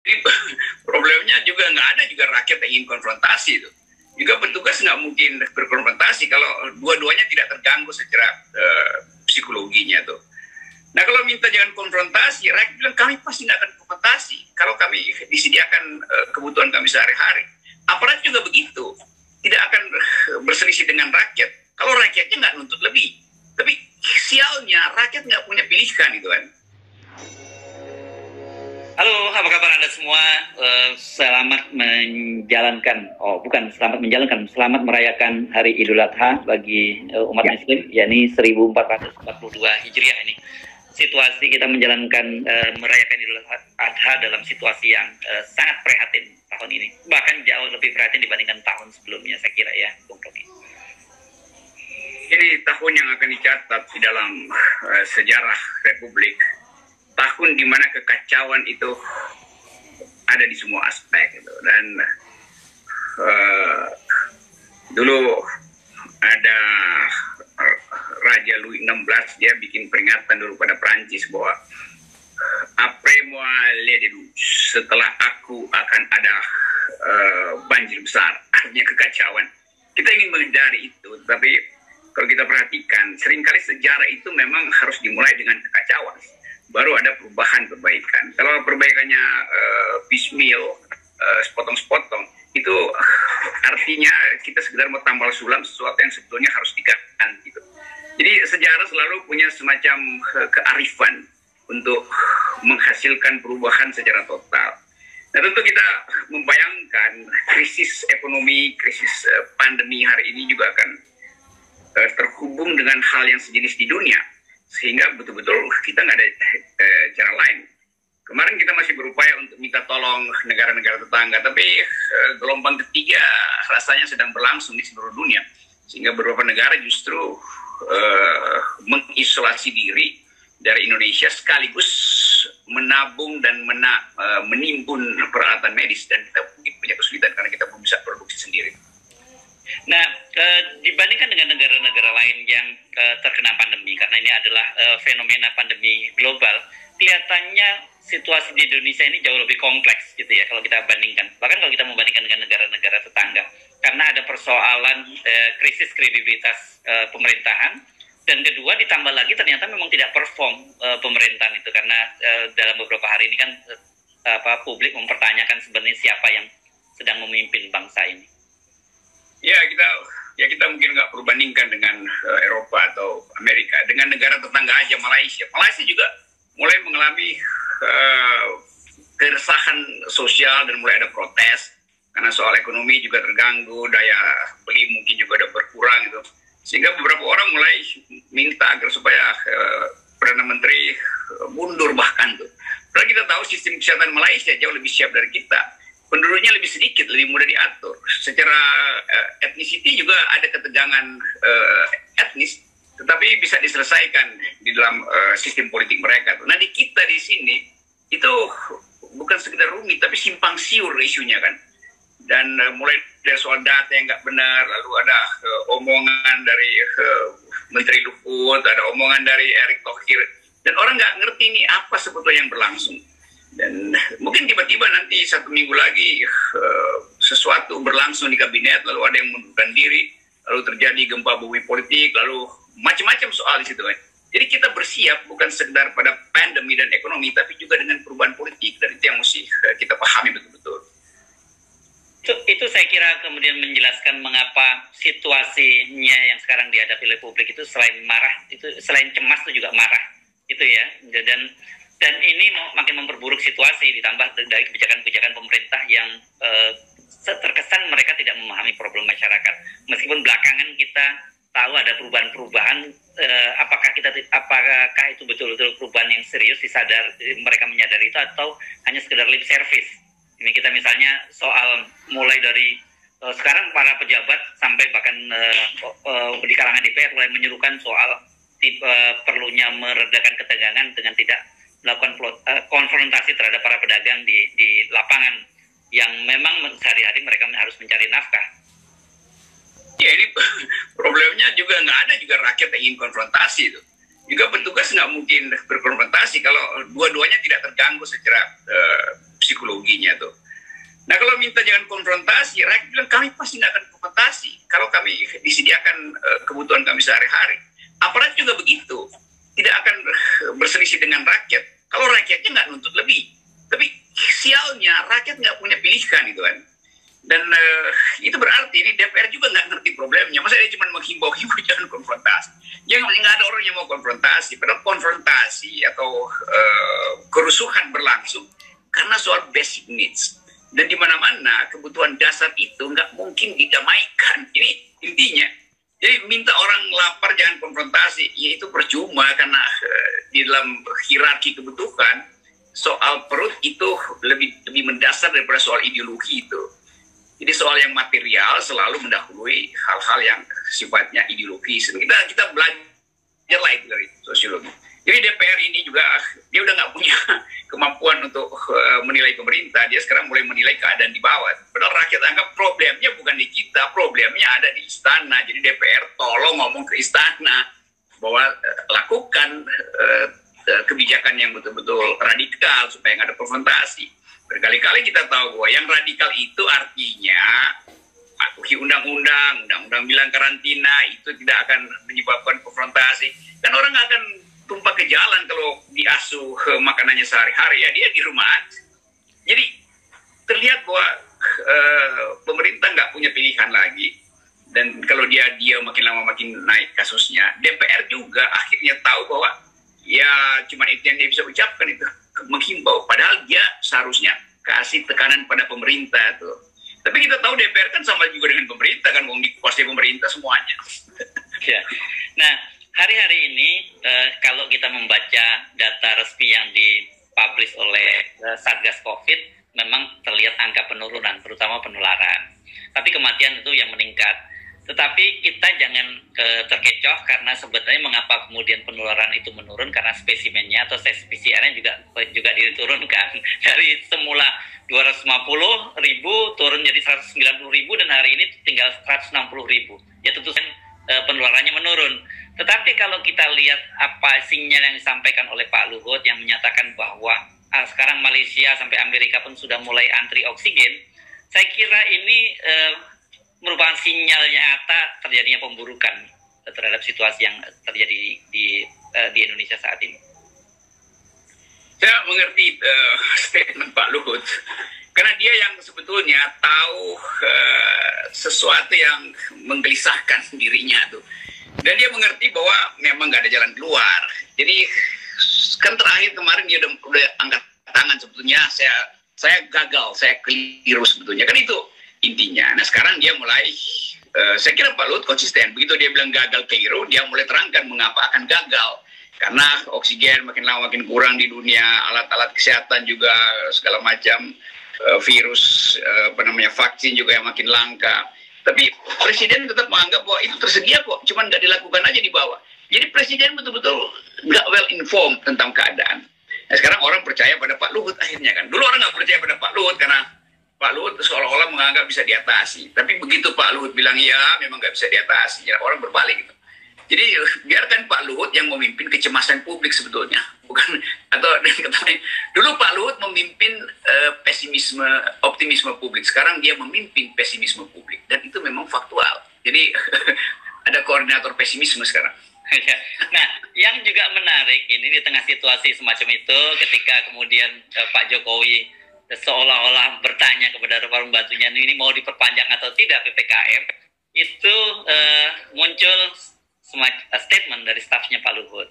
Jadi problemnya juga nggak ada juga rakyat yang ingin konfrontasi itu. Juga petugas nggak mungkin berkonfrontasi kalau dua-duanya tidak terganggu secara psikologinya tuh. Nah kalau minta jangan konfrontasi, rakyat bilang kami pasti nggak akan konfrontasi kalau kami disediakan kebutuhan kami sehari-hari. Aparat juga begitu, tidak akan berselisih dengan rakyat kalau rakyatnya nggak nuntut lebih. Tapi sialnya rakyat nggak punya pilihan gitu kan. Halo, apa kabar Anda semua? Selamat menjalankan, selamat merayakan Hari Idul Adha bagi umat Muslim, yakni 1442 Hijriah ini. Situasi kita menjalankan merayakan Idul Adha dalam situasi yang sangat prihatin tahun ini. Bahkan jauh lebih prihatin dibandingkan tahun sebelumnya, saya kira ya, Bung Romi. Ini tahun yang akan dicatat di dalam sejarah Republik. Tahun di mana kekacauan itu ada di semua aspek gitu. Dan dulu ada Raja Louis XVI, dia bikin peringatan dulu pada Prancis bahwa après moi les déluge, setelah aku akan ada banjir besar, artinya kekacauan. Kita ingin menghindari itu, tapi kalau kita perhatikan seringkali sejarah itu memang harus dimulai dengan kekacauan, baru ada perbaikan. Kalau perbaikannya piecemeal, sepotong-sepotong, itu artinya kita sekedar mau tambal sulam sesuatu yang sebetulnya harus diganti gitu. Jadi sejarah selalu punya semacam kearifan untuk menghasilkan perubahan secara total. Nah tentu kita membayangkan krisis ekonomi, krisis pandemi hari ini juga akan terhubung dengan hal yang sejenis di dunia. Sehingga betul-betul kita nggak ada cara lain. Kemarin kita masih berupaya untuk minta tolong negara-negara tetangga, tapi gelombang ketiga rasanya sedang berlangsung di seluruh dunia. Sehingga beberapa negara justru mengisolasi diri dari Indonesia sekaligus menabung dan menimbun peralatan medis, dan kita mungkin punya kesulitan karena kita belum bisa produksi sendiri. Nah, dibandingkan dengan negara-negara lain yang terkena pandemi, karena ini adalah fenomena pandemi global, kelihatannya situasi di Indonesia ini jauh lebih kompleks gitu ya kalau kita bandingkan. Bahkan kalau kita membandingkan dengan negara-negara tetangga, karena ada persoalan krisis kredibilitas pemerintahan, dan kedua ditambah lagi ternyata memang tidak perform pemerintahan itu, karena dalam beberapa hari ini kan publik mempertanyakan sebenarnya siapa yang sedang memimpin bangsa ini. Ya kita mungkin nggak perlu bandingkan dengan Eropa atau Amerika, dengan negara tetangga aja. Malaysia juga mulai mengalami keresahan sosial dan mulai ada protes karena soal ekonomi juga terganggu, daya beli mungkin juga ada berkurang gitu, sehingga beberapa orang mulai minta agar supaya Perdana Menteri mundur bahkan tuh. Padahal kita tahu sistem kesehatan Malaysia jauh lebih siap dari kita. Penduduknya lebih sedikit, lebih mudah diatur. Secara etnisiti juga ada ketegangan etnis, tetapi bisa diselesaikan di dalam sistem politik mereka. Nah di kita di sini itu bukan sekedar rumit, tapi simpang siur isunya kan. Dan mulai dari soal data yang nggak benar, lalu ada omongan dari Menteri Luhut, ada omongan dari Erick Thohir, dan orang nggak ngerti ini apa sebetulnya yang berlangsung. Dan mungkin tiba-tiba nanti 1 minggu lagi sesuatu berlangsung di kabinet, lalu ada yang mundurkan diri, lalu terjadi gempa bumi politik, lalu macam-macam soal di situ kan. Jadi kita bersiap bukan sekedar pada pandemi dan ekonomi, tapi juga dengan perubahan politik, dan itu yang mesti kita pahami betul-betul. Itu saya kira kemudian menjelaskan mengapa situasinya yang sekarang dihadapi oleh publik itu selain marah, itu selain cemas itu juga marah, itu ya. Dan ini makin memperburuk situasi, ditambah dari kebijakan-kebijakan pemerintah yang terkesan mereka tidak memahami problem masyarakat. Meskipun belakangan kita tahu ada perubahan-perubahan, apakah itu betul-betul perubahan yang serius, mereka menyadari itu, atau hanya sekedar lip service. Ini kita misalnya soal mulai dari sekarang para pejabat sampai bahkan di kalangan DPR mulai menyerukan soal perlunya meredakan ketegangan dengan tidak melakukan konfrontasi terhadap para pedagang di lapangan yang memang sehari-hari mereka harus mencari nafkah. Ya ini problemnya juga nggak ada juga rakyat yang ingin konfrontasi itu. Juga petugas nggak mungkin berkonfrontasi kalau dua-duanya tidak terganggu secara psikologinya tuh. Nah kalau minta jangan konfrontasi, rakyat bilang kami pasti nggak akan konfrontasi kalau kami disediakan kebutuhan kami sehari-hari. Aparat juga begitu, tidak akan berselisih dengan rakyat kalau rakyatnya nggak nuntut lebih. Tapi sialnya rakyat nggak punya pilihan gitu kan. Dan itu berarti ini DPR juga nggak ngerti problemnya. Masa dia cuma menghimbau-himbau jangan konfrontasi. Jangan, nggak ada orang yang mau konfrontasi. Padahal konfrontasi atau kerusuhan berlangsung karena soal basic needs. Dan di mana-mana kebutuhan dasar itu nggak mungkin didamaikan. Ini intinya. Jadi minta orang lapar jangan konfrontasi, ya itu percuma karena di dalam hierarki kebutuhan soal perut itu lebih mendasar daripada soal ideologi itu. Jadi soal yang material selalu mendahului hal-hal yang sifatnya ideologis. Kita belajar lah itu dari sosiologi. Jadi DPR ini juga dia udah nggak punya kemampuan untuk menilai pemerintah. Dia sekarang mulai menilai keadaan di bawah. Padahal rakyat anggap problemnya bukan di kita, problemnya ada di istana. Jadi DPR tolong ngomong ke istana bahwa lakukan kebijakan yang betul-betul radikal supaya nggak ada konfrontasi. Berkali-kali kita tahu bahwa yang radikal itu artinya undang-undang bilang karantina itu tidak akan menyebabkan konfrontasi. Kan orang nggak akan tumpah ke jalan kalau diasuh makanannya sehari-hari, ya dia di rumah aja. Jadi terlihat bahwa pemerintah nggak punya pilihan lagi. Dan kalau dia makin lama makin naik kasusnya, DPR juga akhirnya tahu bahwa ya cuma itu yang dia bisa ucapkan, itu menghimbau. Padahal dia seharusnya kasih tekanan pada pemerintah tuh. Tapi kita tahu DPR kan sama juga dengan pemerintah kan, wong dikuasai pemerintah semuanya. Ya. Nah, hari-hari ini kalau kita membaca data resmi yang dipublish oleh Satgas Covid, memang terlihat angka penurunan, terutama penularan. Tapi kematian itu yang meningkat. Tetapi kita jangan terkecoh karena sebenarnya mengapa kemudian penularan itu menurun, karena spesimennya atau tes PCR-nya juga diturunkan dari semula 250.000 turun jadi 190.000 dan hari ini tinggal 160.000. Ya tentu saja penularannya menurun. Tetapi kalau kita lihat apa sinyal yang disampaikan oleh Pak Luhut yang menyatakan bahwa sekarang Malaysia sampai Amerika pun sudah mulai antri oksigen, saya kira ini merupakan sinyal nyata terjadinya pemburukan terhadap situasi yang terjadi di Indonesia saat ini. Saya mengerti statement Pak Luhut karena dia yang sebetulnya tahu sesuatu yang menggelisahkan dirinya tuh, dan dia mengerti bahwa memang nggak ada jalan keluar. Jadi kan terakhir kemarin dia udah angkat tangan, sebetulnya saya gagal, saya keliru sebetulnya kan itu intinya. Nah sekarang dia mulai, saya kira Pak Luhut konsisten. Begitu dia bilang gagal keliru, dia mulai terangkan mengapa akan gagal. Karena oksigen makin lama makin kurang di dunia, alat-alat kesehatan juga segala macam, virus, vaksin juga yang makin langka. Tapi Presiden tetap menganggap bahwa itu tersedia kok, cuman nggak dilakukan aja di bawah. Jadi Presiden betul-betul nggak well informed tentang keadaan. Nah sekarang orang percaya pada Pak Luhut akhirnya kan. Dulu orang nggak percaya pada Pak Luhut karena Pak Luhut seolah-olah menganggap bisa diatasi. Tapi begitu Pak Luhut bilang ya memang nggak bisa diatasi, ya, orang berbalik gitu. Jadi biarkan Pak Luhut yang memimpin kecemasan publik sebetulnya, bukan, atau katanya dulu Pak Luhut memimpin pesimisme, optimisme publik. Sekarang dia memimpin pesimisme publik, dan itu memang faktual. Jadi ada koordinator pesimisme sekarang. Nah, yang juga menarik ini di tengah situasi semacam itu, ketika kemudian Pak Jokowi seolah-olah bertanya kepada pembantunya ini mau diperpanjang atau tidak PPKM, itu muncul statement dari stafnya Pak Luhut.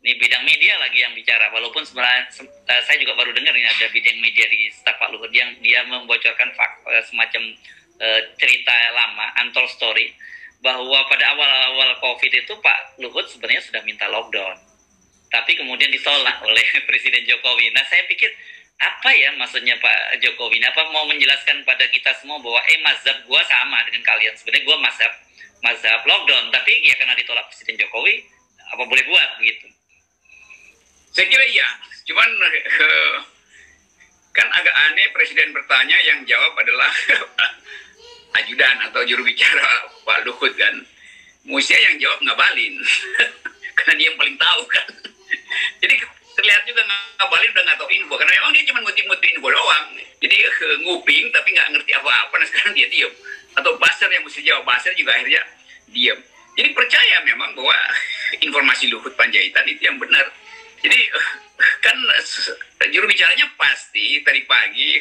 Ini bidang media lagi yang bicara, walaupun sebenarnya saya juga baru dengar ini ada bidang media di staf Pak Luhut yang dia membocorkan semacam cerita lama, untold story, bahwa pada awal-awal COVID itu Pak Luhut sebenarnya sudah minta lockdown, tapi kemudian ditolak oleh Presiden Jokowi. Nah saya pikir apa ya maksudnya Pak Jokowi? Apa mau menjelaskan pada kita semua bahwa mazhab gua sama dengan kalian? Sebenarnya gua mazhab lockdown, tapi ya karena ditolak Presiden Jokowi, apa boleh buat begitu? Saya kira iya, cuman kan agak aneh Presiden bertanya, yang jawab adalah ajudan atau juru bicara Pak Luhut kan. Mestinya yang jawab Ngabalin, karena dia yang paling tahu kan. Jadi terlihat juga Ngabalin udah nggak tahu info, karena memang dia cuma ngutip-ngutip info doang. Jadi nguping tapi nggak ngerti apa-apa. Nah sekarang dia diem. Atau Basar yang mesti jawab Basar juga akhirnya diem. Jadi percaya memang bahwa informasi Luhut Panjaitan itu yang benar. Jadi kan juru bicaranya pasti tadi pagi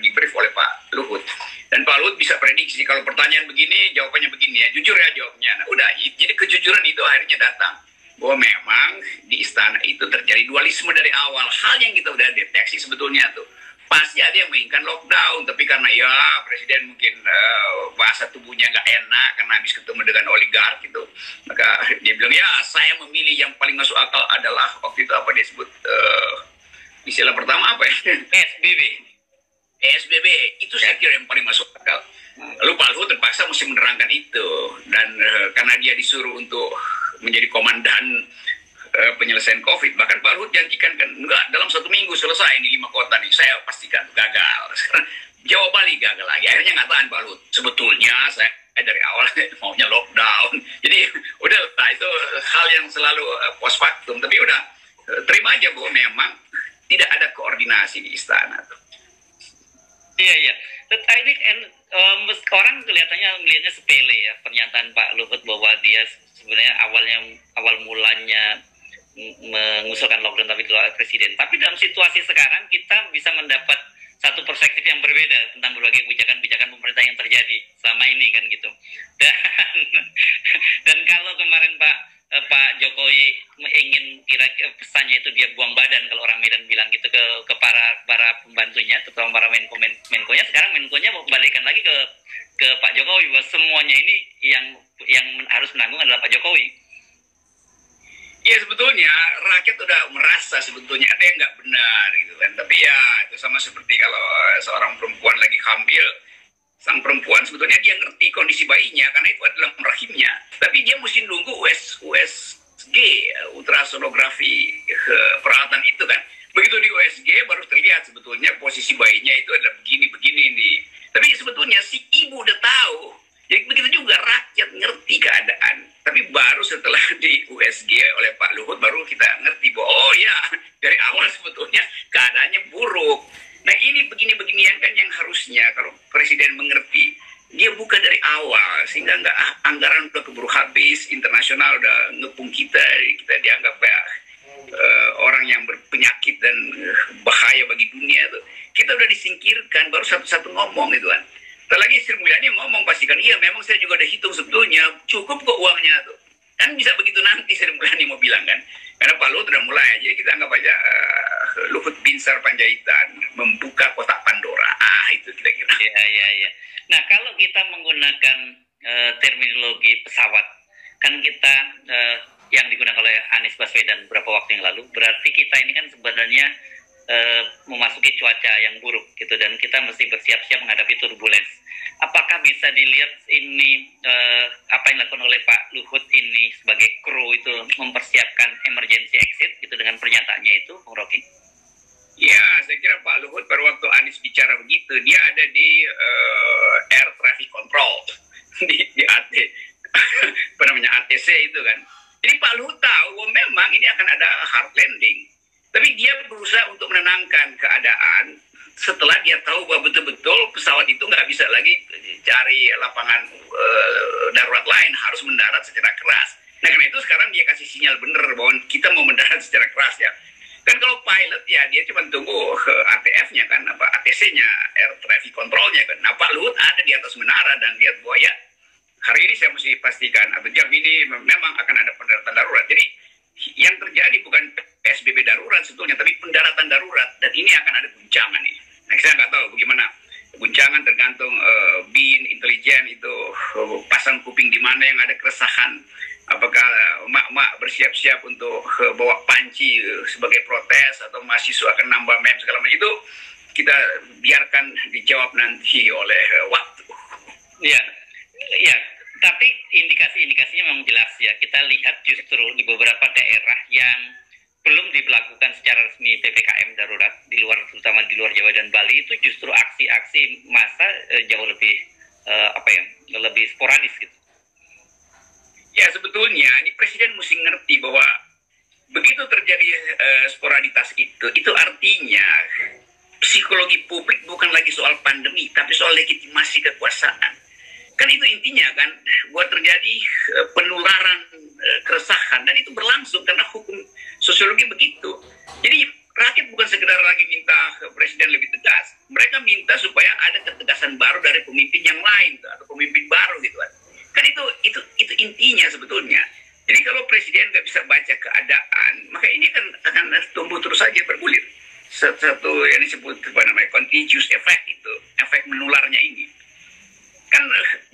di-brief oleh Pak Luhut. Dan Pak Luhut bisa prediksi kalau pertanyaan begini, jawabannya begini ya. Jujur ya jawabnya. Nah, udah, jadi kejujuran itu akhirnya datang. Bahwa memang di istana itu terjadi dualisme dari awal. Hal yang kita udah deteksi sebetulnya tuh. Pasti ada yang menginginkan lockdown, tapi karena ya presiden mungkin bahasa tubuhnya nggak enak karena habis ketemu dengan oligark gitu, maka dia bilang ya saya memilih yang paling masuk akal adalah waktu itu apa dia sebut istilah pertama apa ya? PSBB. PSBB itu saya kira yang paling masuk akal. Lalu Pak Luhut terpaksa mesti menerangkan itu dan karena dia disuruh untuk menjadi komandan penyelesaian COVID, bahkan Pak Luhut janjikan kan enggak dalam 1 minggu selesai ini 5 kota nih, saya pastikan gagal. Sekarang Jawa Bali gagal lagi, akhirnya nggak tahan Pak Luhut. Sebetulnya saya dari awal maunya lockdown, jadi udah itu hal yang selalu post factum, tapi udah terima aja bahwa memang tidak ada koordinasi di istana tuh. Iya. Ini orang kelihatannya melihatnya sepele ya pernyataan Pak Luhut bahwa dia sebenarnya awal mulanya mengusulkan lockdown tapi ditolak presiden. Tapi dalam situasi sekarang kita bisa mendapat satu perspektif yang berbeda tentang berbagai kebijakan-kebijakan pemerintah yang terjadi selama ini kan gitu. Dan kalau kemarin Pak Jokowi ingin kira-kira pesannya itu dia buang badan kalau orang Medan bilang gitu ke para pembantunya, terutama para menkonya. Sekarang menkonya mau kembalikan lagi ke Pak Jokowi bahwa semuanya ini yang harus menanggung adalah Pak Jokowi. Ya sebetulnya rakyat udah merasa sebetulnya ada yang nggak benar gitu kan. Tapi ya itu sama seperti kalau seorang perempuan lagi hamil, sang perempuan sebetulnya dia ngerti kondisi bayinya karena itu adalah rahimnya. Tapi dia mesti nunggu USG, ultrasonografi peralatan itu kan. Begitu di USG baru terlihat sebetulnya posisi bayinya itu adalah begini-begini nih. Tapi sebetulnya si ibu udah tahu. Jadi begitu juga rakyat ngerti keadaan. Tapi baru setelah di USG oleh Pak Luhut baru kita ngerti bahwa oh ya dari awal sebetulnya keadaannya buruk. Nah ini begini-beginian kan yang harusnya kalau presiden mengerti dia buka dari awal sehingga nggak anggaran udah keburu habis, internasional udah ngepung kita dianggap kayak orang yang berpenyakit dan bahaya bagi dunia tuh. Kita udah disingkirkan baru satu-satu ngomong gitu kan. Lagi Sri Mulyani ngomong pastikan iya memang saya juga udah hitung sebetulnya cukup kok uangnya tuh kan bisa begitu nanti Sri Mulyani mau bilang kan karena Pak Luhut udah mulai jadi kita anggap aja Luhut Binsar Panjaitan membuka kotak Pandora itu kira-kira. Iya. Nah kalau kita menggunakan terminologi pesawat kan kita yang digunakan oleh Anies Baswedan beberapa waktu yang lalu berarti kita ini kan sebenarnya memasuki cuaca yang buruk gitu dan kita mesti bersiap-siap menghadapi turbulence. Apakah bisa dilihat ini apa yang dilakukan oleh Pak Luhut ini sebagai kru itu mempersiapkan emergency exit gitu dengan pernyataannya itu, Bung Rocky? Ya, saya kira Pak Luhut pada waktu Anies bicara begitu, dia ada di air traffic control di AT apa namanya ATC itu kan. Jadi Pak Luhut tahu bahwa memang ini akan ada hard landing. Tapi dia berusaha untuk menenangkan keadaan setelah dia tahu bahwa betul-betul pesawat itu nggak bisa lagi cari lapangan darurat lain, harus mendarat secara keras. Nah karena itu sekarang dia kasih sinyal benar bahwa kita mau mendarat secara keras ya. Kan kalau pilot ya dia cuma tunggu ATF-nya kan, apa ATC-nya, air traffic control-nya kan. Nah Pak Luhut ada di atas menara dan lihat bahwa ya hari ini saya mesti pastikan atau jam ini memang akan ada pendaratan darurat. Jadi yang terjadi bukan PSBB darurat sebetulnya, tapi pendaratan darurat dan ini akan ada guncangan nih. Nah, saya nggak tahu bagaimana guncangan tergantung BIN, intelijen itu pasang kuping di mana yang ada keresahan. Apakah mak-mak bersiap-siap untuk bawa panci sebagai protes atau mahasiswa akan nambah mem segala macam itu kita biarkan dijawab nanti oleh waktu. Iya. Tapi indikasi-indikasinya memang jelas ya. Kita lihat justru di beberapa daerah yang belum diberlakukan secara resmi PPKM darurat, terutama di luar Jawa dan Bali, itu justru aksi-aksi massa jauh lebih lebih sporadis gitu. Ya sebetulnya ini presiden mesti ngerti bahwa begitu terjadi sporaditas itu artinya psikologi publik bukan lagi soal pandemi, tapi soal legitimasi kekuasaan. Kan itu intinya kan, buat terjadi penularan keresahan, dan itu berlangsung karena hukum sosiologi begitu. Jadi rakyat bukan sekedar lagi minta presiden lebih tegas, mereka minta supaya ada ketegasan baru dari pemimpin yang lain atau pemimpin baru gitu kan. Kan itu intinya sebetulnya. Jadi kalau presiden nggak bisa baca keadaan, maka ini kan akan tumbuh terus saja bergulir. Satu yang disebut contagious effect, itu efek menularnya ini. Kan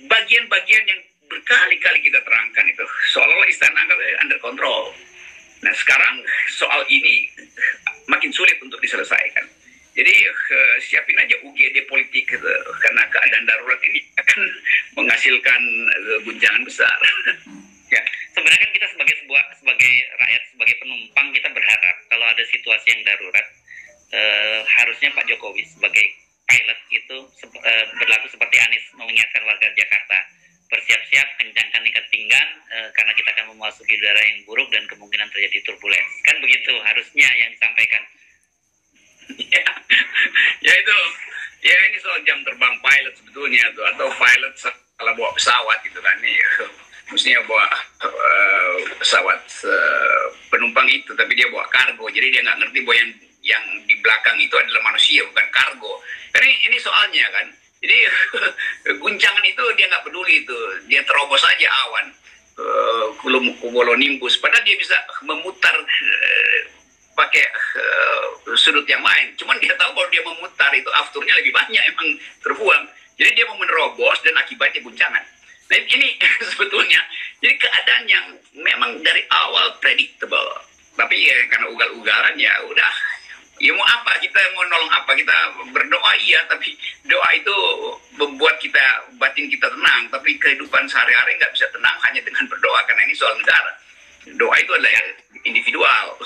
bagian-bagian yang berkali-kali kita terangkan itu seolah-olah istana under control. Nah sekarang soal ini makin sulit untuk diselesaikan. Jadi siapin aja UGD politik gitu, karena keadaan darurat ini akan menghasilkan guncangan besar. Ya, sebenarnya kan kita sebagai rakyat, sebagai penumpang, kita berharap kalau ada situasi yang darurat, harusnya Pak Jokowi sebagai pilot itu berlaku seperti Anies mengingatkan warga Jakarta, bersiap-siap, kencangkan ikat pinggang, karena kita akan memasuki udara yang buruk dan kemungkinan terjadi turbulens. Kan begitu harusnya yang disampaikan. Ya itu, ya ini soal jam terbang pilot sebetulnya tuh, atau pilot salah bawa pesawat gitu kan. Mestinya bawa pesawat penumpang itu, tapi dia bawa kargo, jadi dia nggak ngerti bahwa yang di belakang itu adalah manusia, bukan kargo. Karena ini soalnya kan, jadi guncangan itu dia nggak peduli itu, dia terobos aja awan, cumulonimbus, padahal dia bisa memutar pakai sudut yang lain. Cuman dia tahu kalau dia memutar itu afturnya lebih banyak emang terbuang. Jadi dia mau menerobos dan akibatnya guncangan. Nah ini sebetulnya jadi keadaan yang memang dari awal predictable. Tapi ya karena ugal-ugalan ya udah. Ya mau apa, kita mau nolong apa, kita berdoa iya, tapi doa itu membuat batin kita tenang, tapi kehidupan sehari-hari nggak bisa tenang hanya dengan berdoa, karena ini soal negara. Doa itu adalah individual.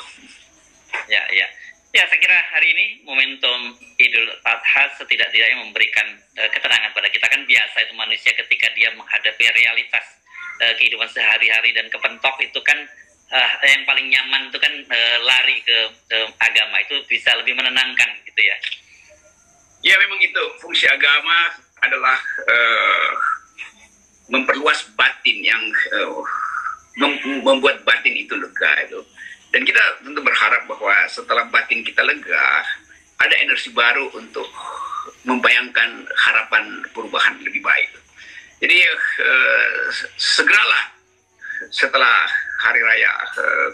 Ya, saya kira hari ini momentum Idul Adha setidak-tidaknya memberikan ketenangan pada kita. Kan biasa itu manusia ketika dia menghadapi realitas kehidupan sehari-hari dan kepentok itu kan yang paling nyaman itu kan lari ke agama, itu bisa lebih menenangkan gitu ya. Ya memang itu fungsi agama adalah memperluas batin, yang membuat batin itu lega itu. Dan kita tentu berharap bahwa setelah batin kita lega, ada energi baru untuk membayangkan harapan perubahan lebih baik. Jadi segeralah setelah Hari Raya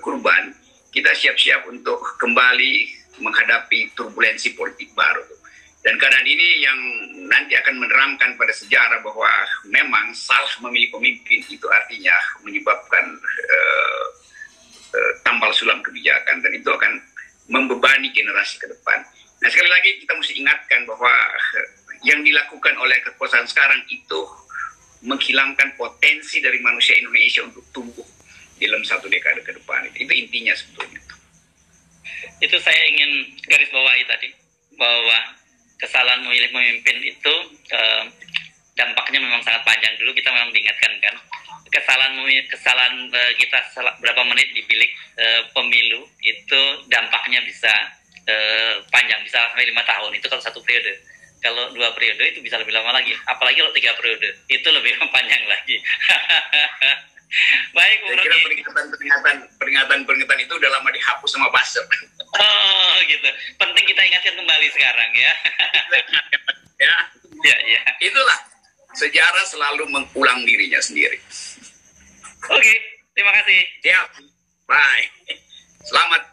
Kurban, kita siap-siap untuk kembali menghadapi turbulensi politik baru. Dan keadaan ini yang nanti akan menerangkan pada sejarah bahwa memang salah memilih pemimpin itu artinya menyebabkan tambal sulam kebijakan, dan itu akan membebani generasi ke depan. Nah sekali lagi kita mesti ingatkan bahwa yang dilakukan oleh kekuasaan sekarang itu menghilangkan potensi dari manusia Indonesia untuk tumbuh dalam satu dekade ke depan. Itu intinya sebetulnya. Itu saya ingin garis bawahi tadi, bahwa kesalahan memilih pemimpin itu dampaknya memang sangat panjang. Dulu kita memang diingatkan kan, kesalahan kita berapa menit di bilik pemilu itu dampaknya bisa panjang, bisa sampai 5 tahun. Itu kalau 1 periode. Kalau 2 periode itu bisa lebih lama lagi. Apalagi kalau 3 periode, itu lebih panjang lagi. Baik, saya kira peringatan itu udah lama dihapus sama buzzer. Oh gitu. Penting kita ingatkan kembali sekarang ya. Ya. Itulah sejarah selalu mengulang dirinya sendiri. Oke, terima kasih. Siap. Bye. Selamat